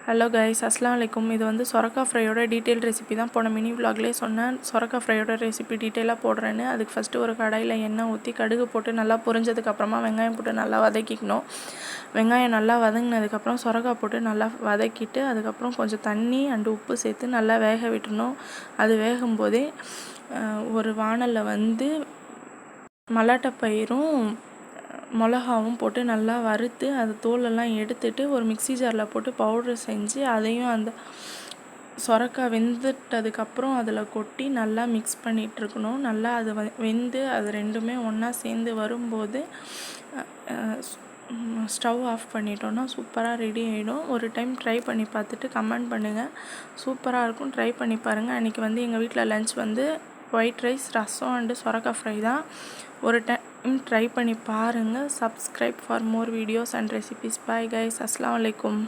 Hello guys, அஸ்ஸலாமு அலைக்கும். இது வந்து சொரக்கா ஃப்ரையோட டீட்டெயில் ரெசிபி தான். போன மினி விலாக்லேயே சொன்னேன் சொரக்கா ஃப்ரையோட ரெசிபி டீட்டெயிலாக போடுறேன்னு. அதுக்கு ஃபஸ்ட்டு ஒரு கடாயில் எண்ணெய் ஊற்றி கடுகு போட்டு நல்லா பொரிஞ்சதுக்கப்புறமா வெங்காயம் போட்டு நல்லா வதக்கிக்கணும். வெங்காயம் நல்லா வதங்கினதுக்கப்புறம் சொரக்கா போட்டு நல்லா வதக்கிட்டு அதுக்கப்புறம் கொஞ்சம் தண்ணி அண்டு உப்பு சேர்த்து நல்லா வேக விட்டுணும். அது வேகும்போதே ஒரு வாணலில் வந்து மல்லாட்டப்பயிரும் மிளகாவும் போட்டு நல்லா வறுத்து அது தோலெல்லாம் எடுத்துட்டு ஒரு மிக்ஸி ஜாரில் போட்டு பவுட்ரு செஞ்சு அதையும் அந்த சொரக்காய் வெந்துட்டதுக்கப்புறம் அதில் கொட்டி நல்லா மிக்ஸ் பண்ணிகிட்ருக்கணும். நல்லா அது வெந்து அது ரெண்டுமே ஒன்றா சேர்ந்து வரும்போது ஸ்டவ் ஆஃப் பண்ணிட்டோன்னா சூப்பராக ரெடி ஆகிடும். ஒரு டைம் ட்ரை பண்ணி பார்த்துட்டு கமெண்ட் பண்ணுங்கள். சூப்பராக இருக்கும், ட்ரை பண்ணி பாருங்கள். அன்றைக்கி வந்து எங்கள் வீட்டில் லன்ச் வந்து ஒயிட் ரைஸ், ரசம் அண்டு சொரக்காய் ஃப்ரை தான். ஒரு டைம் ட்ரை பண்ணி பாருங்கள். Subscribe for more videos and recipes. Bye guys, அஸ்ஸலாமு அலைக்கும்.